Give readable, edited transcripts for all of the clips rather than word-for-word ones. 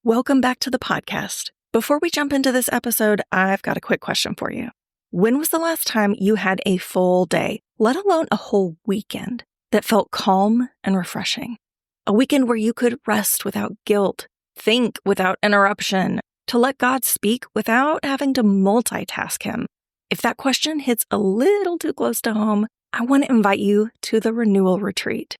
Welcome back to the podcast. Before we jump into this episode, I've got a quick question for you. When was the last time you had a full day, let alone a whole weekend, that felt calm and refreshing? A weekend where you could rest without guilt, think without interruption, to let God speak without having to multitask Him. If that question hits a little too close to home, I want to invite you to the Renewal Retreat.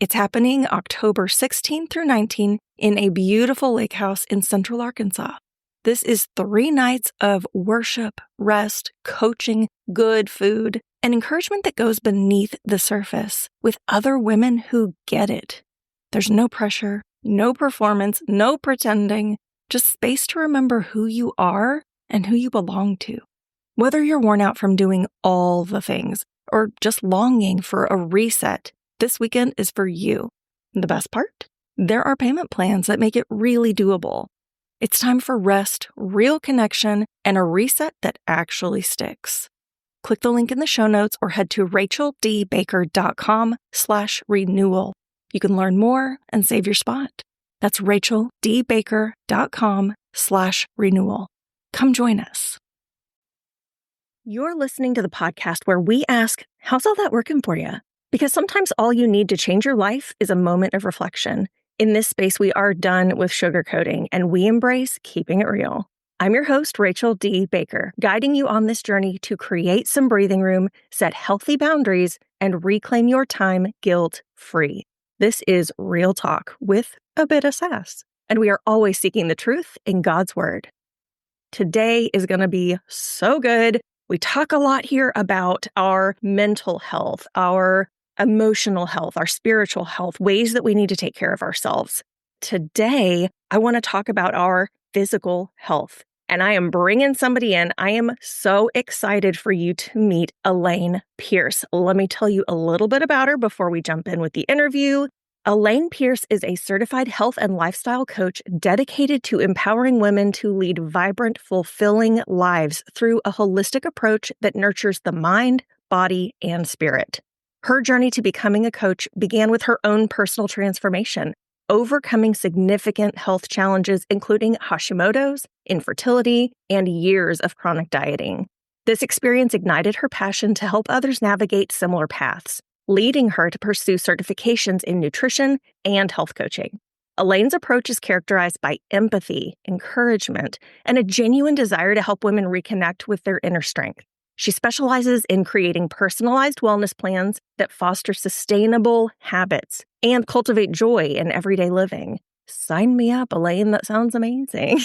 It's happening October 16 through 19 in a beautiful lake house in Central Arkansas. This is 3 nights of worship, rest, coaching, good food, and encouragement that goes beneath the surface with other women who get it. There's no pressure, no performance, no pretending, just space to remember who you are and who you belong to. Whether you're worn out from doing all the things or just longing for a reset, this weekend is for you. The best part? There are payment plans that make it really doable. It's time for rest, real connection, and a reset that actually sticks. Click the link in the show notes or head to racheldbaker.com/renewal. You can learn more and save your spot. That's racheldbaker.com/renewal. Come join us. You're listening to the podcast where we ask, how's all that working for you? Because sometimes all you need to change your life is a moment of reflection. In this space, we are done with sugarcoating and we embrace keeping it real. I'm your host, Rachel D. Baker, guiding you on this journey to create some breathing room, set healthy boundaries, and reclaim your time guilt-free. This is real talk with a bit of sass, and we are always seeking the truth in God's Word. Today is going to be so good. We talk a lot here about our mental health, our emotional health, our spiritual health, ways that we need to take care of ourselves. Today, I want to talk about our physical health, and I am bringing somebody in. I am so excited for you to meet Alane Pearce. Let me tell you a little bit about her before we jump in with the interview. Alane Pearce is a certified health and lifestyle coach dedicated to empowering women to lead vibrant, fulfilling lives through a holistic approach that nurtures the mind, body, and spirit. Her journey to becoming a coach began with her own personal transformation, overcoming significant health challenges, including Hashimoto's, infertility, and years of chronic dieting. This experience ignited her passion to help others navigate similar paths, leading her to pursue certifications in nutrition and health coaching. Alane's approach is characterized by empathy, encouragement, and a genuine desire to help women reconnect with their inner strength. She specializes in creating personalized wellness plans that foster sustainable habits and cultivate joy in everyday living. Sign me up, Alane. That sounds amazing.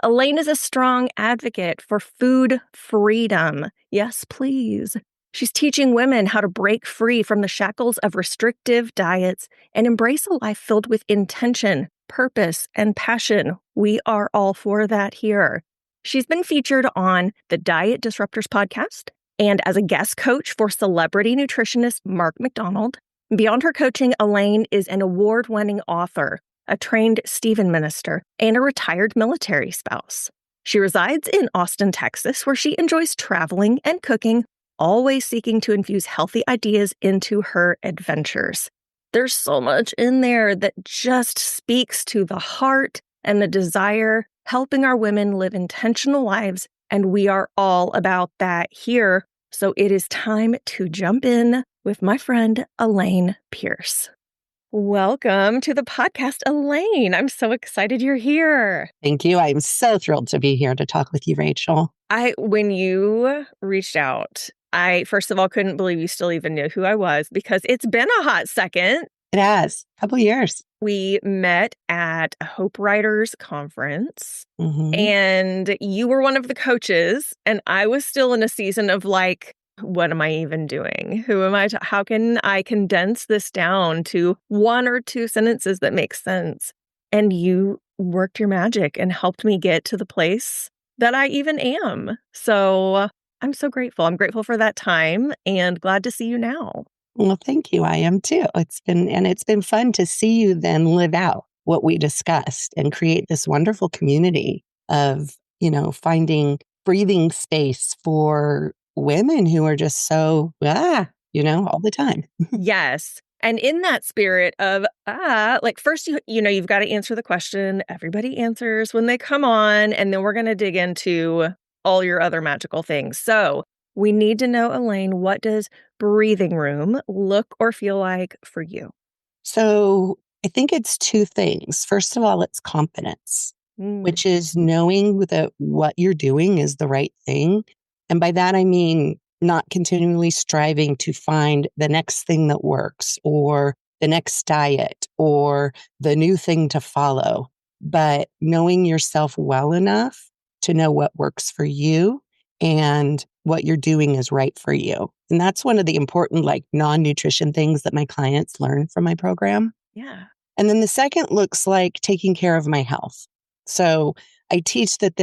Alane is a strong advocate for food freedom. Yes, please. She's teaching women how to break free from the shackles of restrictive diets and embrace a life filled with intention, purpose, and passion. We are all for that here. She's been featured on the Diet Disruptors podcast and as a guest coach for celebrity nutritionist Mark McDonald. Beyond her coaching, Alane is an award-winning author, a trained Stephen minister, and a retired military spouse. She resides in Austin, Texas, where she enjoys traveling and cooking, always seeking to infuse healthy ideas into her adventures. There's so much in there that just speaks to the heart and the desire, helping our women live intentional lives, and we are all about that here. So it is time to jump in with my friend, Alane Pearce. Welcome to the podcast, Alane. I'm so excited you're here. Thank you. I'm so thrilled to be here to talk with you, Rachel. When you reached out, I, first of all, couldn't believe you still even knew who I was because it's been a hot second. It has. A couple years. We met at a Hope Writers conference, Mm-hmm. and you were one of the coaches, and I was still in a season of like, what am I even doing? Who am I? How can I condense this down to 1 or 2 sentences that make sense? And you worked your magic and helped me get to the place that I even am. So I'm so grateful. I'm grateful for that time and glad to see you now. Well, thank you. I am too. It's been fun to see you then live out what we discussed and create this wonderful community of, finding breathing space for women who are just so, all the time. Yes. And in that spirit of, like first, you've got to answer the question everybody answers when they come on, and then we're going to dig into all your other magical things. So we need to know, Alane, what does breathing room look or feel like for you? So I think it's two things. First of all, it's confidence, Mm, which is knowing that what you're doing is the right thing. And by that, I mean not continually striving to find the next thing that works or the next diet or the new thing to follow, but knowing yourself well enough to know what works for you and what you're doing is right for you. And that's one of the important, like non-nutrition things that my clients learn from my program. yeah. And then the second looks like taking care of my health. So I teach that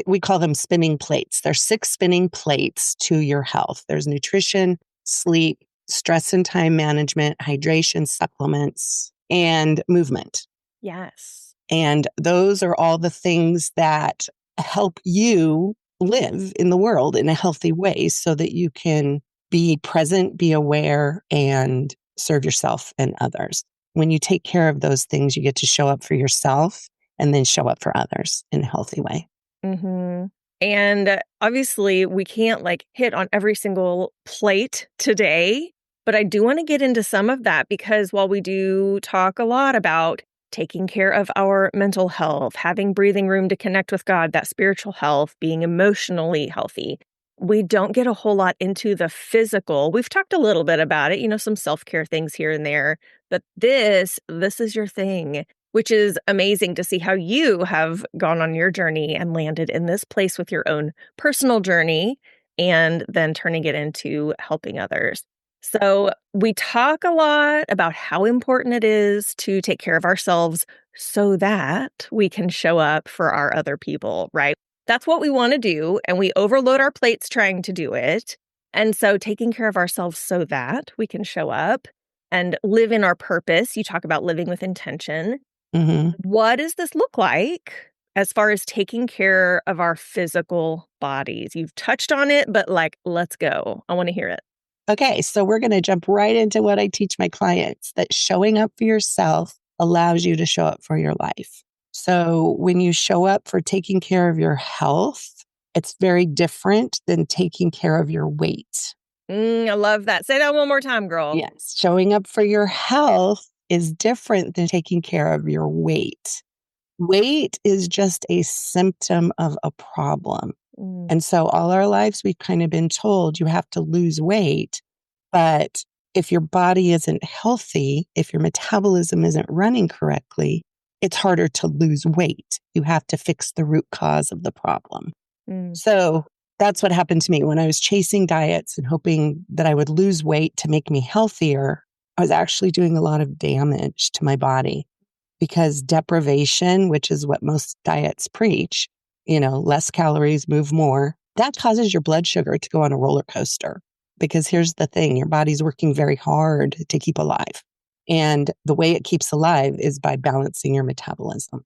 we call them spinning plates. There's 6 spinning plates to your health. There's nutrition, sleep, stress and time management, hydration, supplements, and movement. Yes. And those are all the things that help you live in the world in a healthy way so that you can be present, be aware, and serve yourself and others. When you take care of those things, you get to show up for yourself and then show up for others in a healthy way. Mm-hmm. And obviously, we can't like hit on every single plate today, but I do want to get into some of that because while we do talk a lot about taking care of our mental health, having breathing room to connect with God, that spiritual health, being emotionally healthy, we don't get a whole lot into the physical. We've talked a little bit about it, some self-care things here and there, but this is your thing, which is amazing to see how you have gone on your journey and landed in this place with your own personal journey and then turning it into helping others. So, we talk a lot about how important it is to take care of ourselves so that we can show up for our other people, right? That's what we want to do, and we overload our plates trying to do it. And so, taking care of ourselves so that we can show up and live in our purpose. You talk about living with intention. Mhm. What does this look like as far as taking care of our physical bodies? You've touched on it, but like, let's go. I want to hear it. Okay, so we're going to jump right into what I teach my clients, that showing up for yourself allows you to show up for your life. So when you show up for taking care of your health, it's very different than taking care of your weight. I love that. Say that one more time, girl. Yes, showing up for your health is different than taking care of your weight. Weight is just a symptom of a problem. Mm, And so all our lives, we've kind of been told you have to lose weight. But if your body isn't healthy, if your metabolism isn't running correctly, it's harder to lose weight. You have to fix the root cause of the problem. mm, So that's what happened to me when I was chasing diets and hoping that I would lose weight to make me healthier. I was actually doing a lot of damage to my body because deprivation, which is what most diets preach, less calories, move more, that causes your blood sugar to go on a roller coaster. Because here's the thing, your body's working very hard to keep alive. And the way it keeps alive is by balancing your metabolism.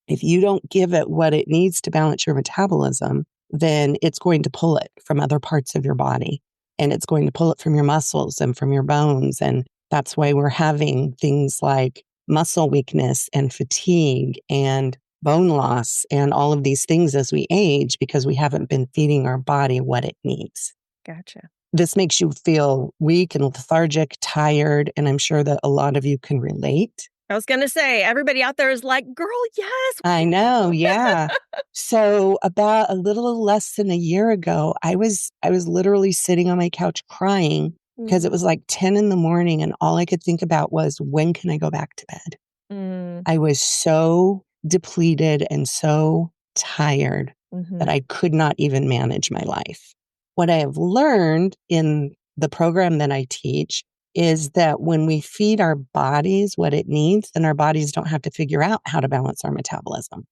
If you don't give it what it needs to balance your metabolism, then it's going to pull it from other parts of your body. And it's going to pull it from your muscles and from your bones. And that's why we're having things like muscle weakness and fatigue and bone loss and all of these things as we age because we haven't been feeding our body what it needs. gotcha. This makes you feel weak and lethargic, tired, and I'm sure that a lot of you can relate. I was going to say, everybody out there is like, girl, yes. I know, yeah. So about a little less than a year ago, I was literally sitting on my couch crying because it Mm, was like 10 in the morning and all I could think about was when can I go back to bed? mm, I was so depleted and so tired that mhm. I could not even manage my life. What I have learned in the program that I teach is that when we feed our bodies what it needs, then our bodies don't have to figure out how to balance our metabolism.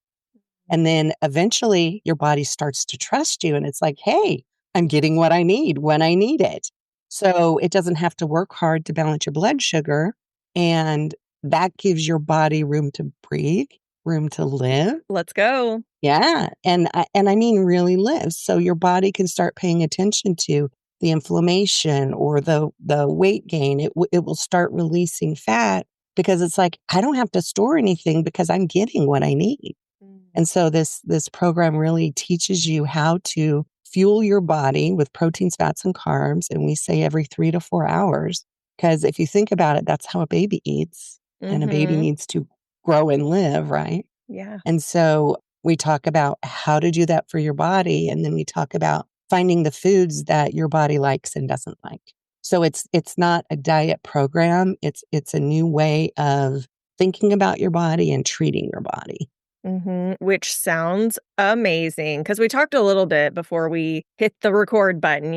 And then eventually your body starts to trust you and it's like, hey, I'm getting what I need when I need it. So it doesn't have to work hard to balance your blood sugar. And that gives your body room to breathe, room to live. Let's go. Yeah. And I mean, really live. So your body can start paying attention to, the inflammation or the weight gain. It will start releasing fat because it's like, I don't have to store anything because I'm getting what I need. And so this program really teaches you how to fuel your body with proteins, fats, and carbs. And we say every 3 to 4 hours, because if you think about it, that's how a baby eats, and a baby needs to grow and live, right? Yeah. And so we talk about how to do that for your body. And then we talk about finding the foods that your body likes and doesn't like. So it's not a diet program. It's a new way of thinking about your body and treating your body. Which sounds amazing, because we talked a little bit before we hit the record button.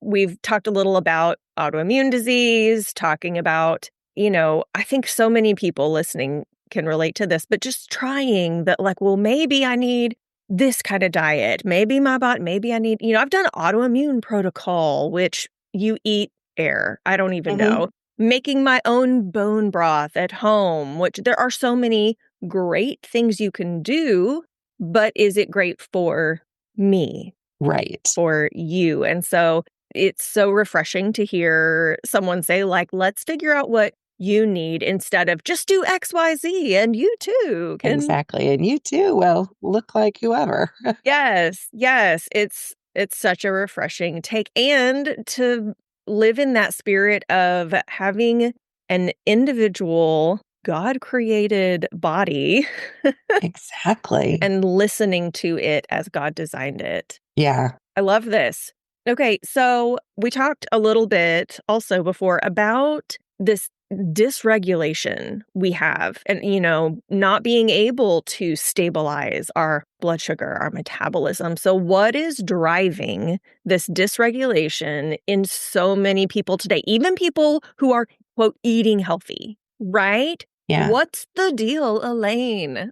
We've talked a little about autoimmune disease, talking about, I think so many people listening can relate to this, but just trying that, like, well, maybe I need this kind of diet. Maybe my body, maybe I need, I've done autoimmune protocol, which you eat air. I don't even Hmm. know. Making my own bone broth at home, which there are so many great things you can do, but is it great for me, Right. for you? And so it's so refreshing to hear someone say, like, let's figure out what you need instead of just do XYZ and you too can. Exactly. And you too, well, look like whoever. Yes, yes. It's such a refreshing take, and to live in that spirit of having an individual God created body Exactly. and listening to it as God designed it. Yeah. I love this. Okay, so we talked a little bit also before about this dysregulation we have and, not being able to stabilize our blood sugar, our metabolism. So, what is driving this dysregulation in so many people today, even people who are, quote, eating healthy, right? Yeah. What's the deal, Alane?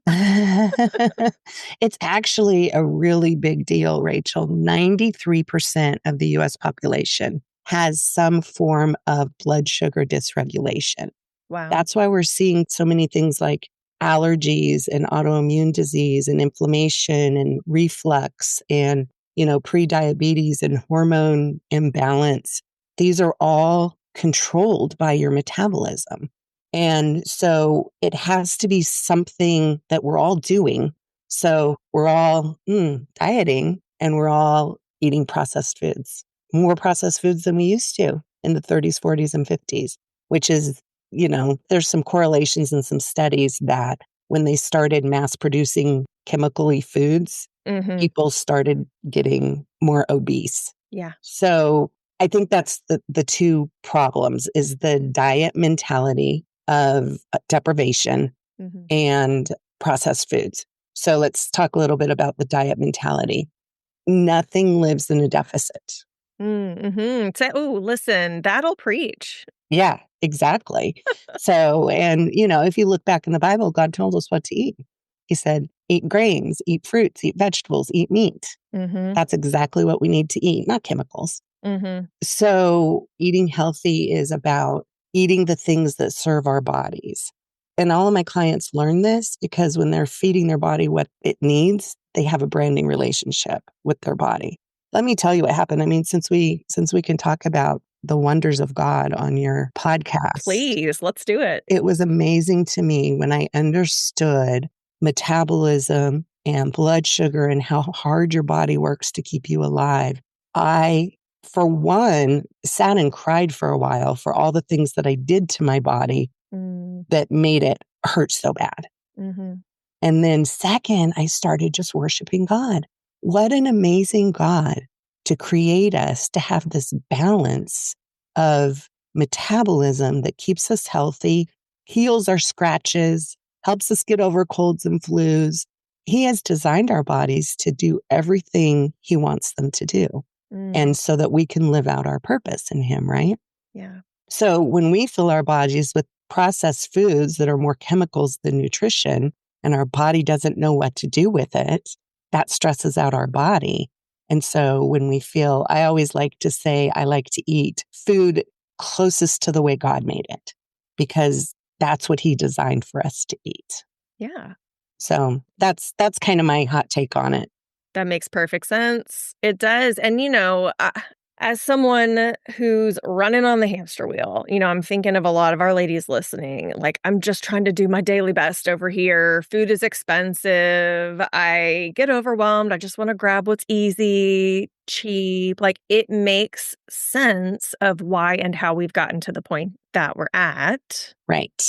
It's actually a really big deal, Rachel. 93% of the US population has some form of blood sugar dysregulation. Wow. That's why we're seeing so many things like allergies and autoimmune disease and inflammation and reflux and, prediabetes and hormone imbalance. These are all controlled by your metabolism. And so it has to be something that we're all doing. So we're all dieting and we're all eating processed foods, more processed foods than we used to in the 30s, 40s, and 50s, which is, there's some correlations and some studies that when they started mass producing chemically foods, Mm-hmm. people started getting more obese. Yeah. So I think that's the two problems is the diet mentality of deprivation Mm-hmm. and processed foods. So let's talk a little bit about the diet mentality. Nothing lives in a deficit. Mm-hmm. Say, oh, listen, that'll preach. Yeah, exactly. So, and if you look back in the Bible, God told us what to eat. He said, eat grains, eat fruits, eat vegetables, eat meat. Mm-hmm. That's exactly what we need to eat, not chemicals. Mm-hmm. So eating healthy is about eating the things that serve our bodies. And all of my clients learn this because when they're feeding their body what it needs, they have a branding relationship with their body. Let me tell you what happened. I mean, since we can talk about the wonders of God on your podcast, Please, let's do it. it was amazing to me when I understood metabolism and blood sugar and how hard your body works to keep you alive. I, for one, sat and cried for a while for all the things that I did to my body that made it hurt so bad. Mm-hmm. And then second, I started just worshiping God. What an amazing God to create us to have this balance of metabolism that keeps us healthy, heals our scratches, helps us get over colds and flus. He has designed our bodies to do everything he wants them to do. And so that we can live out our purpose in him, right? Yeah. So when we fill our bodies with processed foods that are more chemicals than nutrition, and our body doesn't know what to do with it, that stresses out our body. And so when we feel, I always like to say, I like to eat food closest to the way God made it, because that's what he designed for us to eat. Yeah. So that's kind of my hot take on it. That makes perfect sense. It does. And, As someone who's running on the hamster wheel, I'm thinking of a lot of our ladies listening. Like, I'm just trying to do my daily best over here. Food is expensive. I get overwhelmed. I just want to grab what's easy, cheap. Like, it makes sense of why and how we've gotten to the point that we're at. Right.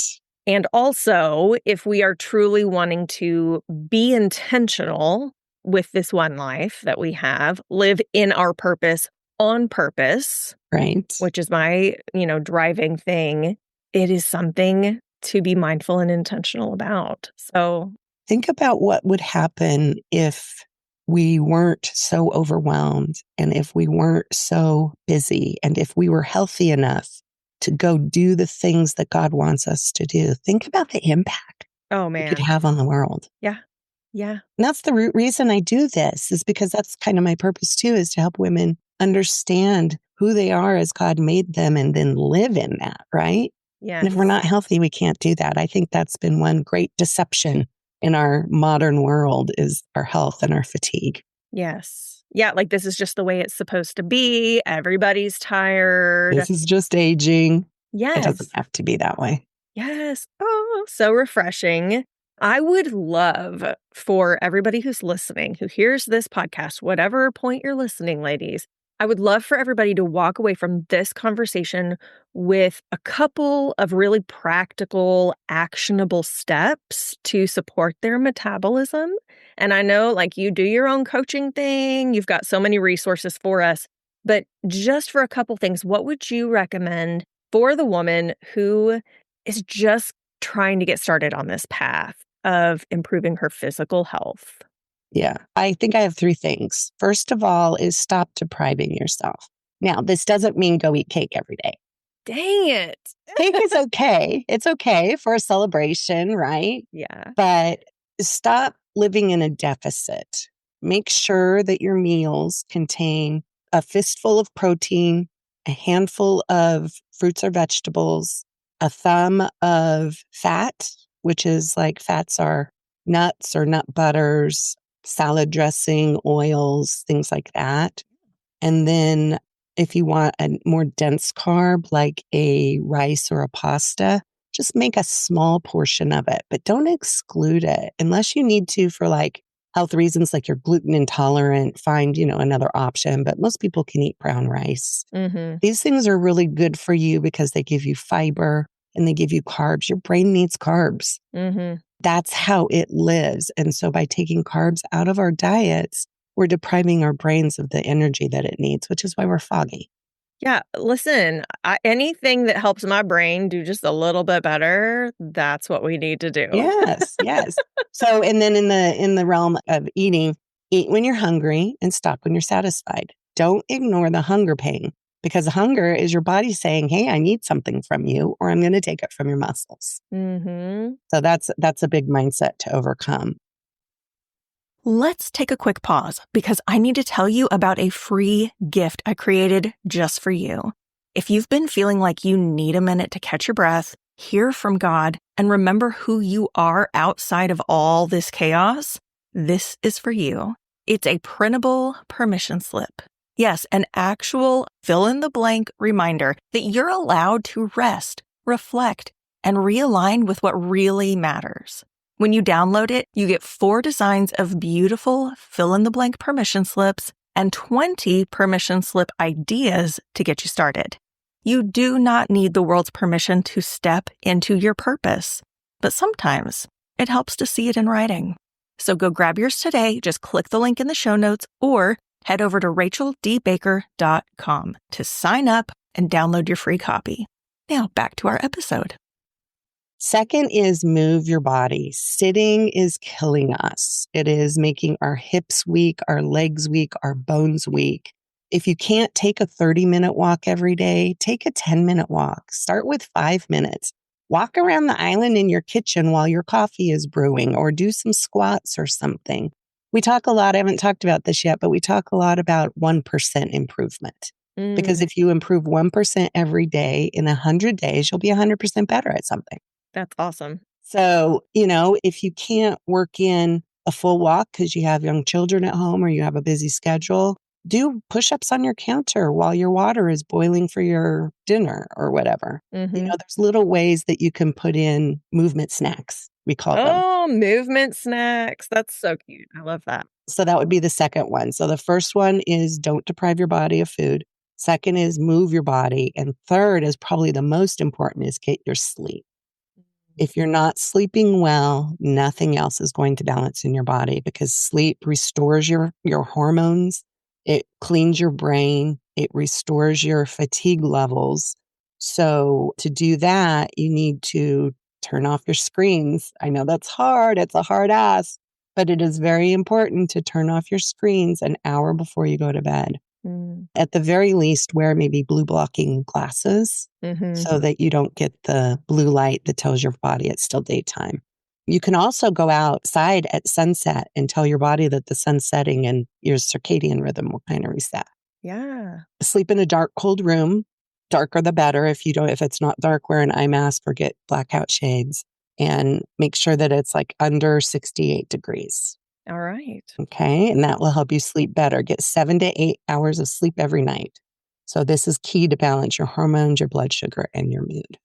And also, if we are truly wanting to be intentional with this one life that we have, live in our purpose on purpose, Right. which is my, driving thing, it is something to be mindful and intentional about. So Think about what would happen if we weren't so overwhelmed and if we weren't so busy and if we were healthy enough to go do the things that God wants us to do. Think about the impact oh we could man. have on the world. Yeah. Yeah. And that's the root reason I do this, is because that's kind of my purpose too, is to help women understand who they are as God made them and then live in that, right? And if we're Yes. not healthy, we can't do that. I think that's been one great deception in our modern world, is our health and our fatigue. Yes. Yeah, like this is just the way it's supposed to be. Everybody's tired. This is just aging. It doesn't Yes. have to be that way. Yes. Oh, so refreshing. I would love for everybody who's listening, who hears this podcast, whatever point you're listening, ladies, I would love for everybody to walk away from this conversation with a couple of really practical, actionable steps to support their metabolism. And I know, like, you do your own coaching thing, you've got so many resources for us, but just for a couple things, what would you recommend for the woman who is just trying to get started on this path of improving her physical health? Yeah. I think I have three things. First of all is stop depriving yourself. Now, this doesn't mean go eat cake every day. Dang it. Cake is okay. It's okay for a celebration, right? Yeah. But stop living in a deficit. Make sure that your meals contain a fistful of protein, a handful of fruits or vegetables, a thumb of fat, which is like fats are nuts or nut butters, salad dressing, oils, things like that. And then if you want a more dense carb, like a rice or a pasta, just make a small portion of it, but don't exclude it unless you need to for like health reasons, like you're gluten intolerant, find, another option. But most people can eat brown rice. Mm-hmm. These things are really good for you because they give you fiber and they give you carbs. Your brain needs carbs. Mm-hmm. That's how it lives. And so by taking carbs out of our diets, we're depriving our brains of the energy that it needs, which is why we're foggy. Yeah. Listen, anything that helps my brain do just a little bit better, that's what we need to do. Yes, yes. So, and then in the realm of eating, eat when you're hungry and stop when you're satisfied. Don't ignore the hunger pain, because hunger is your body saying, "Hey, I need something from you, or I'm going to take it from your muscles." Mm-hmm. So that's a big mindset to overcome. Let's take a quick pause because I need to tell you about a free gift I created just for you. If you've been feeling like you need a minute to catch your breath, hear from God, and remember who you are outside of all this chaos, this is for you. It's a printable permission slip. Yes, an actual fill-in-the-blank reminder that you're allowed to rest, reflect, and realign with what really matters. When you download it, you get 4 designs of beautiful fill-in-the-blank permission slips and 20 permission slip ideas to get you started. You do not need the world's permission to step into your purpose, but sometimes it helps to see it in writing. So go grab yours today. Just click the link in the show notes or head over to racheldbaker.com to sign up and download your free copy. Now back to our episode. Second is move your body. Sitting is killing us. It is making our hips weak, our legs weak, our bones weak. If you can't take a 30-minute walk every day, take a 10-minute walk. Start with 5 minutes. Walk around the island in your kitchen while your coffee is brewing, or do some squats or something. We talk a lot, I haven't talked about this yet, but we talk a lot about 1% improvement. Because if you improve 1% every day, in 100 days, you'll be 100% better at something. That's awesome. So, if you can't work in a full walk because you have young children at home or you have a busy schedule, do push-ups on your counter while your water is boiling for your dinner or whatever. There's little ways that you can put in movement snacks, we call them. Oh, movement snacks. That's so cute. I love that. So that would be the second one. So the first one is don't deprive your body of food. Second is move your body. And third is probably the most important is get your sleep. If you're not sleeping well, nothing else is going to balance in your body because sleep restores your hormones. It cleans your brain. It restores your fatigue levels. So to do that, you need to turn off your screens. I know that's hard. It's a hard ask, but it is very important to turn off your screens an hour before you go to bed. At the very least, wear maybe blue blocking glasses so that you don't get the blue light that tells your body it's still daytime. You can also go outside at sunset and tell your body that the sun's setting and your circadian rhythm will kind of reset. Yeah. Sleep in a dark, cold room. Darker the better. If it's not dark, wear an eye mask or get blackout shades and make sure that it's like under 68 degrees. All right. Okay. And that will help you sleep better. Get 7 to 8 hours of sleep every night. So this is key to balance your hormones, your blood sugar, and your mood.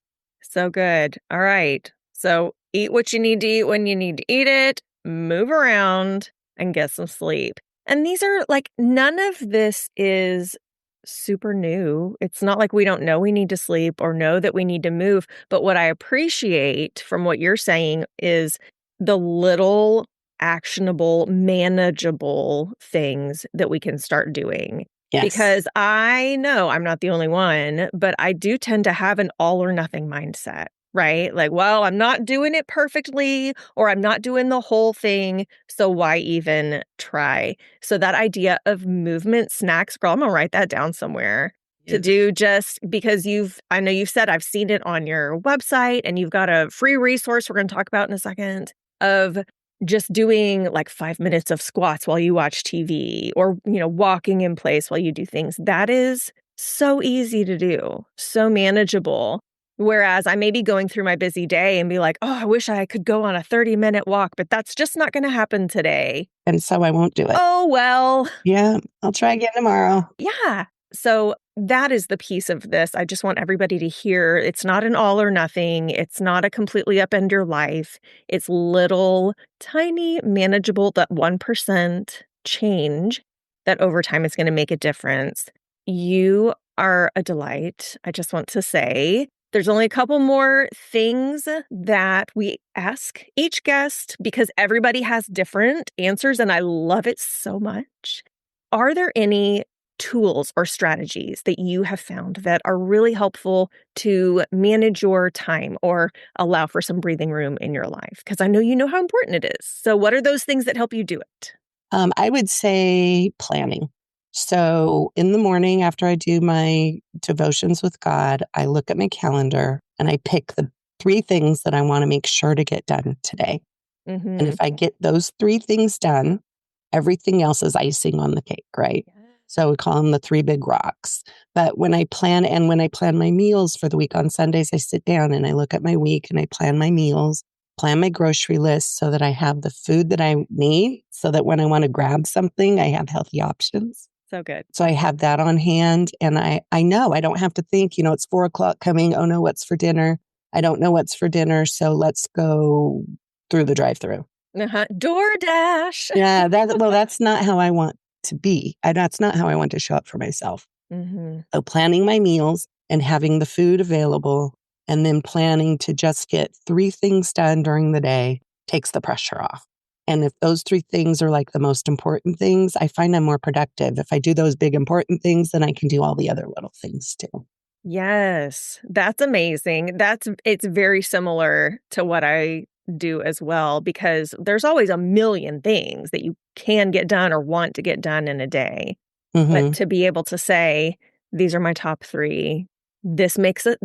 So good. All right. So eat what you need to eat when you need to eat it, move around, and get some sleep. And these are none of this is super new. It's not like we don't know we need to sleep or know that we need to move. But what I appreciate from what you're saying is the little actionable, manageable things that we can start doing. Yes. Because I know I'm not the only one, but I do tend to have an all or nothing mindset, right? Like, well, I'm not doing it perfectly or I'm not doing the whole thing. So why even try? So that idea of movement snacks, girl, I'm going to write that down somewhere. To do just because I know you've said I've seen it on your website and you've got a free resource we're going to talk about in a second of just doing 5 minutes of squats while you watch TV or, walking in place while you do things. That is so easy to do, so manageable. Whereas I may be going through my busy day and be like, oh, I wish I could go on a 30-minute walk, but that's just not going to happen today. And so I won't do it. Oh, well. Yeah, I'll try again tomorrow. Yeah. So that is the piece of this. I just want everybody to hear it's not an all or nothing. It's not a completely upend your life. It's little, tiny, manageable, that 1% change that over time is going to make a difference. You are a delight. I just want to say there's only a couple more things that we ask each guest because everybody has different answers and I love it so much. Are there any tools or strategies that you have found that are really helpful to manage your time or allow for some breathing room in your life? Because I know you know how important it is. So what are those things that help you do it? I would say planning. So in the morning after I do my devotions with God, I look at my calendar and I pick the 3 things that I want to make sure to get done today. And if I get those 3 things done, everything else is icing on the cake, right? So we call them the 3 big rocks. But when I plan my meals for the week on Sundays, I sit down and I look at my week and I plan my meals, plan my grocery list so that I have the food that I need so that when I want to grab something, I have healthy options. So good. So I have that on hand and I know I don't have to think, it's 4:00 coming. Oh no, what's for dinner? I don't know what's for dinner. So let's go through the drive-through. DoorDash. Yeah, that's not how I want to be. That's not how I want to show up for myself. So planning my meals and having the food available and then planning to just get 3 things done during the day takes the pressure off. And if those 3 things are the most important things, I find I'm more productive. If I do those big important things, then I can do all the other little things too. Yes, that's amazing. It's very similar to what I do as well, because there's always a million things that you can get done or want to get done in a day. But to be able to say, these are my top 3, this makes a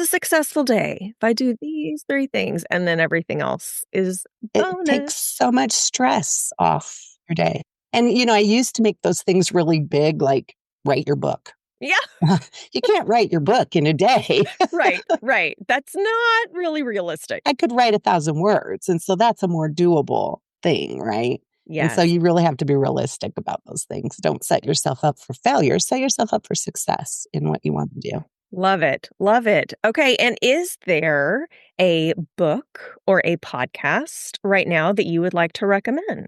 successful day if I do these 3 things, and then everything else is bonus. It takes so much stress off your day. And, I used to make those things really big, like write your book. Yeah. You can't write your book in a day. Right. That's not really realistic. I could write 1,000 words. And so that's a more doable thing, right? And so Yes. you really have to be realistic about those things. Don't set yourself up for failure. Set yourself up for success in what you want to do. Love it. Love it. Okay. And is there a book or a podcast right now that you would like to recommend?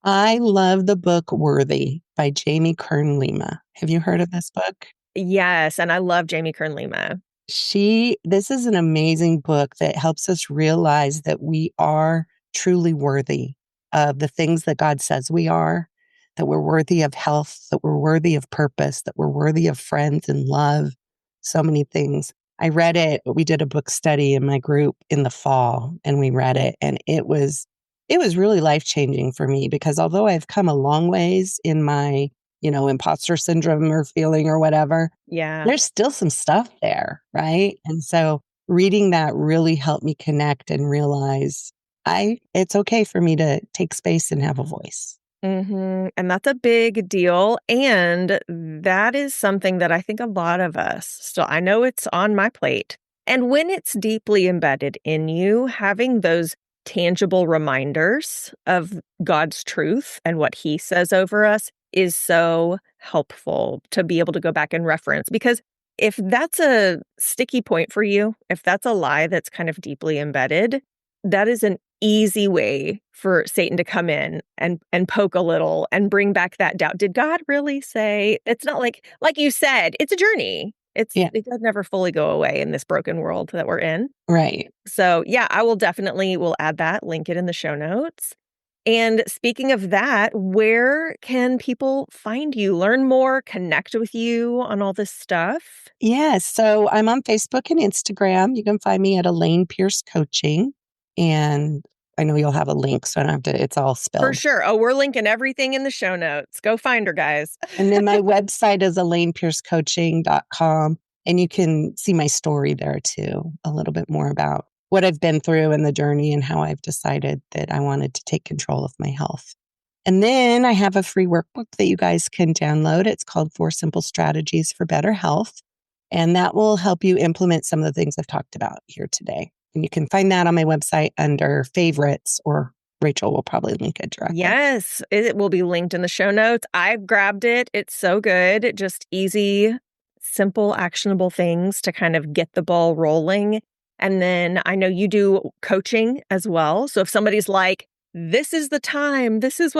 I love the book Worthy by Jamie Kern Lima. Have you heard of this book? Yes. And I love Jamie Kern Lima. This is an amazing book that helps us realize that we are truly worthy of the things that God says we are, that we're worthy of health, that we're worthy of purpose, that we're worthy of friends and love, so many things. I read it. We did a book study in my group in the fall and we read it, and it was really life-changing for me because although I've come a long ways in my, imposter syndrome or feeling or whatever, Yeah. there's still some stuff there, right? And so reading that really helped me connect and realize it's okay for me to take space and have a voice. And that's a big deal. And that is something that I think a lot of us still, I know it's on my plate. And when it's deeply embedded in you, having those tangible reminders of God's truth and what He says over us is so helpful to be able to go back and reference. Because if that's a sticky point for you, if that's a lie that's kind of deeply embedded, that is an easy way for Satan to come in and poke a little and bring back that doubt. Did God really say? It's not like you said, it's a journey. Yeah, It does never fully go away in this broken world that we're in. right. So yeah, I will add that, link it in the show notes. And speaking of that, where can people find you, learn more, connect with you on all this stuff? Yes. So I'm on Facebook and Instagram. You can find me at Alane Pearce Coaching. And I know you'll have a link, so I don't have to, it's all For spelled. sure. Oh, we're linking everything in the show notes. Go find her, guys. And then my website is AlanePearceCoaching.com. And you can see my story there too, a little bit more about what I've been through and the journey and how I've decided that I wanted to take control of my health. And then I have a free workbook that you guys can download. It's called 4 Simple Strategies for Better Health. And that will help you implement some of the things I've talked about here today. And you can find that on my website under favorites, or Rachel will probably link it directly. Yes, it will be linked in the show notes. I've grabbed it. It's so good. Just easy, simple, actionable things to kind of get the ball rolling. And then I know you do coaching as well. So if somebody's like, this is the time, this is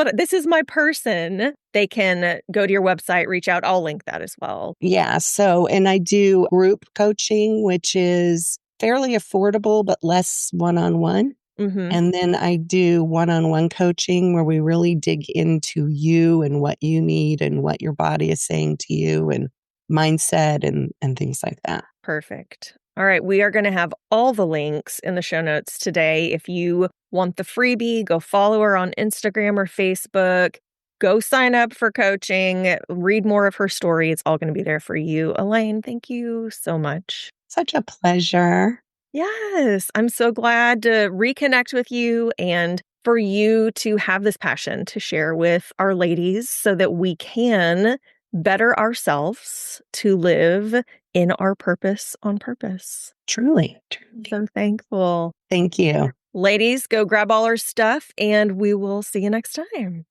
my person, they can go to your website, reach out. I'll link that as well. Yeah. So, and I do group coaching, which is fairly affordable, but less one-on-one. Mm-hmm. And then I do one-on-one coaching where we really dig into you and what you need and what your body is saying to you and mindset and things like that. Perfect. All right. We are going to have all the links in the show notes today. If you want the freebie, go follow her on Instagram or Facebook. Go sign up for coaching. Read more of her story. It's all going to be there for you. Alane, thank you so much. Such a pleasure. Yes. I'm so glad to reconnect with you and for you to have this passion to share with our ladies so that we can better ourselves to live in our purpose on purpose. Truly. I'm so thankful. Thank you. Ladies, go grab all our stuff and we will see you next time.